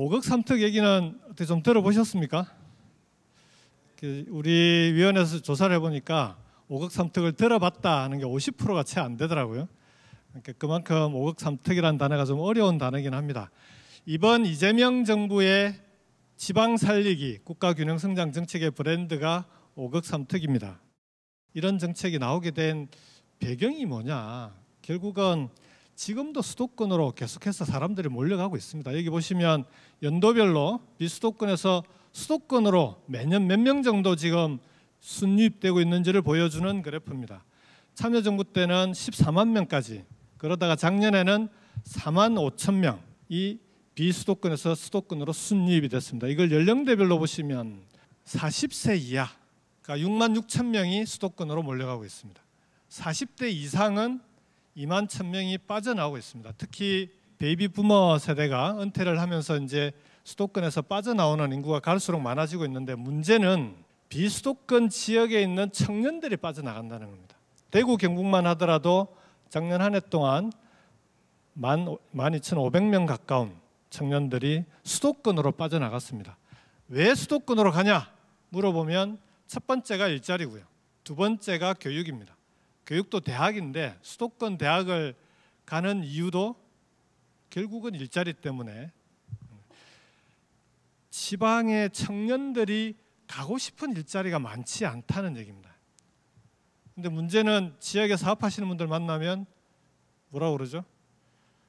5억 3특 얘기는 어떻게 좀 들어보셨습니까? 우리 위원회에서 조사를 해보니까 5억 3특을 들어봤다 하는 게 50%가 채 안 되더라고요. 그러니까 그만큼 5억 3특이라는 단어가 좀 어려운 단어이긴 합니다. 이번 이재명 정부의 지방 살리기 국가균형성장 정책의 브랜드가 5억 3특입니다. 이런 정책이 나오게 된 배경이 뭐냐? 결국은 지금도 수도권으로 계속해서 사람들이 몰려가고 있습니다. 여기 보시면 연도별로 비수도권에서 수도권으로 매년 몇 명 정도 지금 순유입되고 있는지를 보여주는 그래프입니다. 참여정부 때는 14만 명까지, 그러다가 작년에는 4만 5천 명이 비수도권에서 수도권으로 순유입이 됐습니다. 이걸 연령대별로 보시면 40세 이하, 그러니까 6만 6천 명이 수도권으로 몰려가고 있습니다. 40대 이상은 2만 1천 명이 빠져나오고 있습니다. 특히 베이비 부머 세대가 은퇴를 하면서 이제 수도권에서 빠져나오는 인구가 갈수록 많아지고 있는데, 문제는 비수도권 지역에 있는 청년들이 빠져나간다는 겁니다. 대구 경북만 하더라도 작년 한 해 동안 12,500명 가까운 청년들이 수도권으로 빠져나갔습니다. 왜 수도권으로 가냐 물어보면 첫 번째가 일자리고요. 두 번째가 교육입니다. 교육도 대학인데 수도권 대학을 가는 이유도 결국은 일자리 때문에, 지방의 청년들이 가고 싶은 일자리가 많지 않다는 얘기입니다. 근데 문제는 지역에 사업하시는 분들 만나면 뭐라고 그러죠?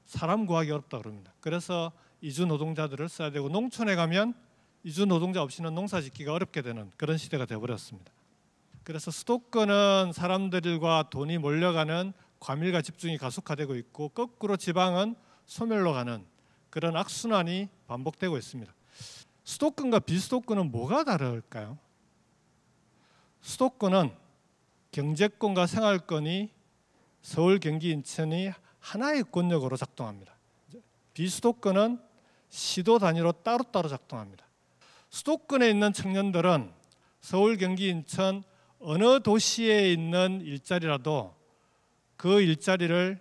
사람 구하기 어렵다 그럽니다. 그래서 이주 노동자들을 써야 되고, 농촌에 가면 이주 노동자 없이는 농사 짓기가 어렵게 되는 그런 시대가 되어버렸습니다. 그래서 수도권은 사람들과 돈이 몰려가는 과밀과 집중이 가속화되고 있고, 거꾸로 지방은 소멸로 가는 그런 악순환이 반복되고 있습니다. 수도권과 비수도권은 뭐가 다를까요? 수도권은 경제권과 생활권이 서울, 경기, 인천이 하나의 권역으로 작동합니다. 비수도권은 시도 단위로 따로따로 작동합니다. 수도권에 있는 청년들은 서울, 경기, 인천 어느 도시에 있는 일자리라도 그 일자리를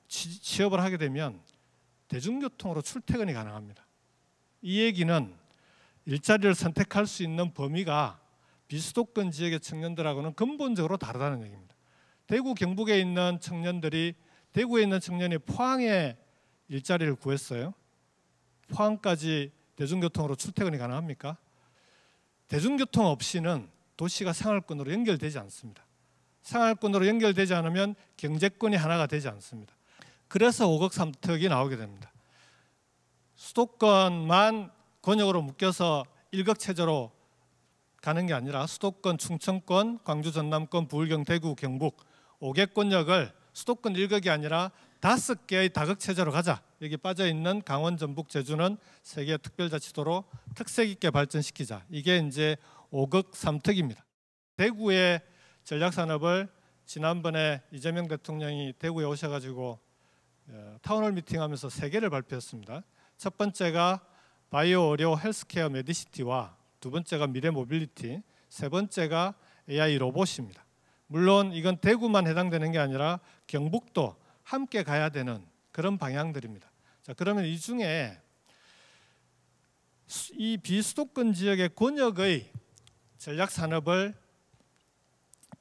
취업을 하게 되면 대중교통으로 출퇴근이 가능합니다. 이 얘기는 일자리를 선택할 수 있는 범위가 비수도권 지역의 청년들하고는 근본적으로 다르다는 얘기입니다. 대구, 경북에 있는 청년들이, 대구에 있는 청년이 포항에 일자리를 구했어요. 포항까지 대중교통으로 출퇴근이 가능합니까? 대중교통 없이는 도시가 생활권으로 연결되지 않습니다. 생활권으로 연결되지 않으면 경제권이 하나가 되지 않습니다. 그래서 5억 3특이 나오게 됩니다. 수도권만 권역으로 묶여서 1억 체제로 가는 게 아니라 수도권, 충청권, 광주, 전남권, 부울경, 대구, 경북 5개 권역을 수도권 1억이 아니라 5개의 다극 체제로 가자. 여기 빠져있는 강원, 전북, 제주는 3개 특별자치도로 특색 있게 발전시키자. 이게 이제 5억 3특입니다. 대구의 전략산업을 지난번에 이재명 대통령이 대구에 오셔가지고 타운홀 미팅하면서 3개를 발표했습니다. 첫 번째가 바이오, 의료, 헬스케어, 메디시티와 두 번째가 미래 모빌리티, 세 번째가 AI 로봇입니다. 물론 이건 대구만 해당되는 게 아니라 경북도 함께 가야 되는 그런 방향들입니다. 자, 그러면 이 중에 이 비수도권 지역의 권역의 전략 산업을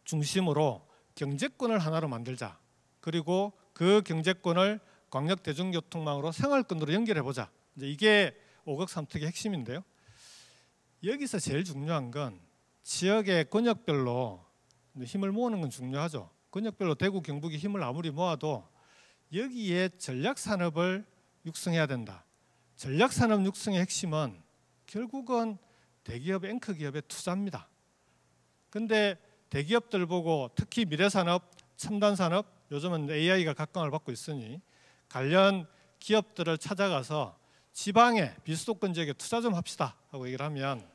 중심으로 경제권을 하나로 만들자. 그리고 그 경제권을 광역 대중교통망으로 생활권으로 연결해 보자. 이게 5억 3특의 핵심인데요. 여기서 제일 중요한 건 지역의 권역별로 힘을 모으는 건 중요하죠. 권역별로 대구, 경북이 힘을 아무리 모아도 여기에 전략산업을 육성해야 된다. 전략산업 육성의 핵심은 결국은 대기업, 앵커기업의 투자입니다. 근데 대기업들 보고 특히 미래산업, 첨단산업, 요즘은 AI가 각광을 받고 있으니 관련 기업들을 찾아가서 지방에 비수도권 지역에 투자 좀 합시다 하고 얘기를 하면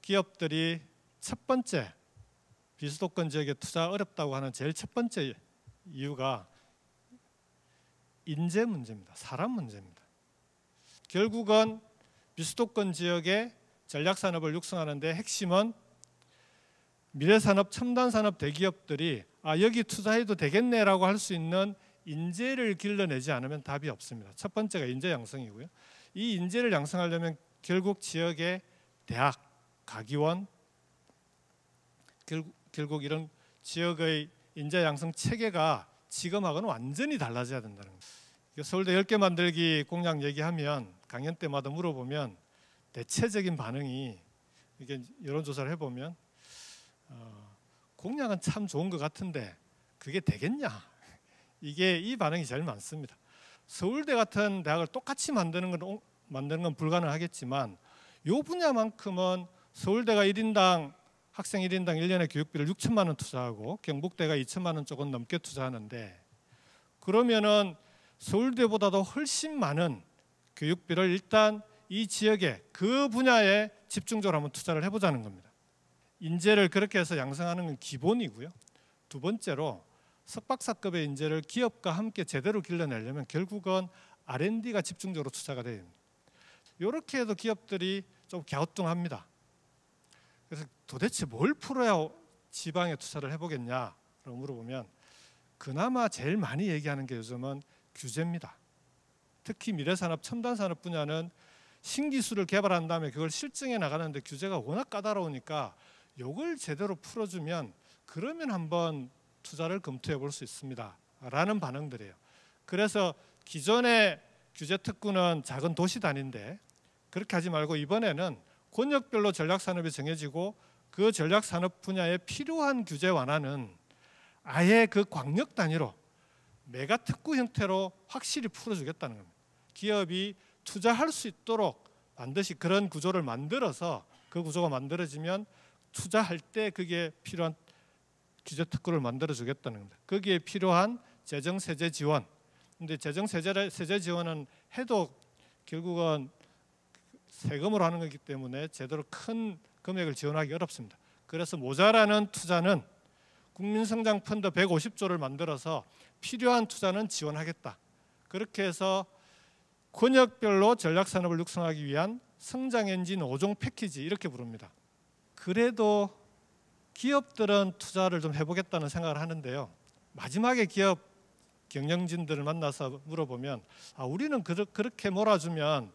기업들이 첫 번째 비수도권 지역에 투자 어렵다고 하는 제일 첫 번째 이유가 인재 문제입니다. 사람 문제입니다. 결국은 비수도권 지역의 전략산업을 육성하는데 핵심은 미래산업, 첨단산업 대기업들이 여기 투자해도 되겠네라고 할 수 있는 인재를 길러내지 않으면 답이 없습니다. 첫 번째가 인재 양성이고요. 이 인재를 양성하려면 결국 지역의 대학, 가기원, 결국 이런 지역의 인재 양성 체계가 지금하고는 완전히 달라져야 된다는 겁니다. 서울대 10개 만들기 공약 얘기하면 강연 때마다 물어보면 대체적인 반응이, 이게 여론조사를 해보면 공약은 참 좋은 것 같은데 그게 되겠냐, 이게 이 반응이 제일 많습니다. 서울대 같은 대학을 똑같이 만드는 건 불가능하겠지만 이 분야만큼은 서울대가 학생 1인당 1년에 교육비를 6천만 원 투자하고 경북대가 2천만 원 조금 넘게 투자하는데, 그러면은 서울대보다도 훨씬 많은 교육비를 일단 이 지역에 그 분야에 집중적으로 한번 투자를 해보자는 겁니다. 인재를 그렇게 해서 양성하는 건 기본이고요. 두 번째로 석박사급의 인재를 기업과 함께 제대로 길러내려면 결국은 R&D가 집중적으로 투자가 돼야 됩니다. 이렇게 해도 기업들이 좀 갸우뚱합니다. 그래서 도대체 뭘 풀어야 지방에 투자를 해보겠냐라고 물어보면 그나마 제일 많이 얘기하는 게 요즘은 규제입니다. 특히 미래산업, 첨단산업 분야는 신기술을 개발한 다음에 그걸 실증해 나가는데 규제가 워낙 까다로우니까 이걸 제대로 풀어주면 그러면 한번 투자를 검토해 볼 수 있습니다 라는 반응들이에요. 그래서 기존의 규제 특구는 작은 도시 단위인데 그렇게 하지 말고 이번에는 권역별로 전략산업이 정해지고 그 전략산업 분야에 필요한 규제 완화는 아예 그 광역 단위로 메가 특구 형태로 확실히 풀어주겠다는 겁니다. 기업이 투자할 수 있도록 반드시 그런 구조를 만들어서 그 구조가 만들어지면 투자할 때 그게 필요한 규제 특구를 만들어주겠다는 겁니다. 거기에 필요한 재정 세제 지원. 근데 재정 세제 지원은 해도 결국은 세금으로 하는 거기 때문에 제대로 큰 금액을 지원하기 어렵습니다. 그래서 모자라는 투자는 국민성장펀드 150조를 만들어서 필요한 투자는 지원하겠다. 그렇게 해서 권역별로 전략산업을 육성하기 위한 성장엔진 5종 패키지 이렇게 부릅니다. 그래도 기업들은 투자를 좀 해보겠다는 생각을 하는데요. 마지막에 기업 경영진들을 만나서 물어보면 우리는 그렇게 몰아주면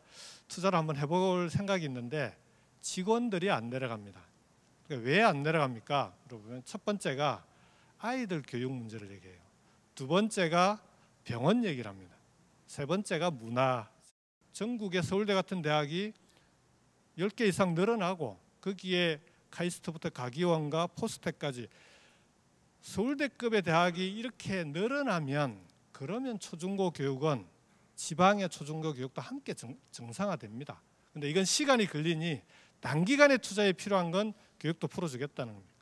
투자를 한번 해볼 생각이 있는데 직원들이 안 내려갑니다. 왜 안 내려갑니까? 물어보면 첫 번째가 아이들 교육 문제를 얘기해요. 두 번째가 병원 얘기를 합니다. 세 번째가 문화. 전국의 서울대 같은 대학이 10개 이상 늘어나고 거기에 카이스트부터 가기원과 포스텍까지 서울대급의 대학이 이렇게 늘어나면 그러면 초중고 교육은 지방의 초중고 교육도 함께 정상화됩니다. 근데 이건 시간이 걸리니 단기간에 투자에 필요한 건 교육도 풀어주겠다는 겁니다.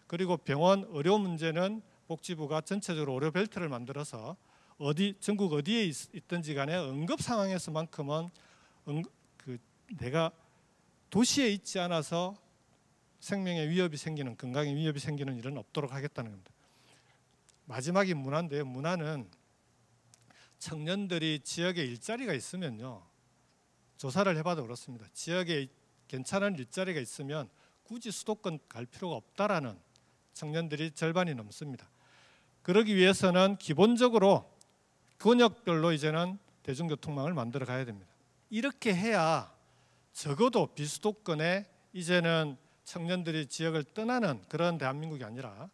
그리고 병원 의료 문제는 복지부가 전체적으로 의료 벨트를 만들어서 전국 어디에 있든지 간에 응급 상황에서만큼은 내가 도시에 있지 않아서 생명에 위협이 생기는, 건강에 위협이 생기는 일은 없도록 하겠다는 겁니다. 마지막이 문화인데요. 문화는 청년들이 지역에 일자리가 있으면요, 조사를 해봐도 그렇습니다. 지역에 괜찮은 일자리가 있으면 굳이 수도권 갈 필요가 없다라는 청년들이 절반이 넘습니다. 그러기 위해서는 기본적으로 권역별로 이제는 대중교통망을 만들어 가야 됩니다. 이렇게 해야 적어도 비수도권에 이제는 청년들이 지역을 떠나는 그런 대한민국이 아니라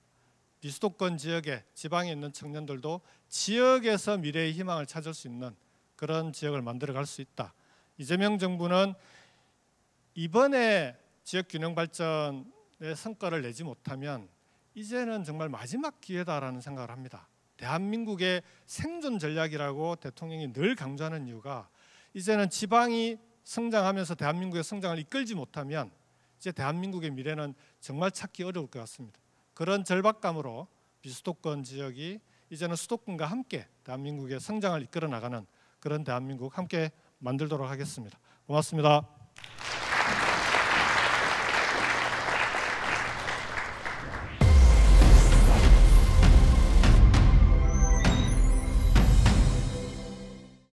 비수도권 지역에 지방에 있는 청년들도 지역에서 미래의 희망을 찾을 수 있는 그런 지역을 만들어 갈 수 있다. 이재명 정부는 이번에 지역균형 발전의 성과를 내지 못하면 이제는 정말 마지막 기회다라는 생각을 합니다. 대한민국의 생존 전략이라고 대통령이 늘 강조하는 이유가 이제는 지방이 성장하면서 대한민국의 성장을 이끌지 못하면 이제 대한민국의 미래는 정말 찾기 어려울 것 같습니다. 그런 절박감으로 비수도권 지역이 이제는 수도권과 함께 대한민국의 성장을 이끌어 나가는 그런 대한민국 함께 만들도록 하겠습니다. 고맙습니다.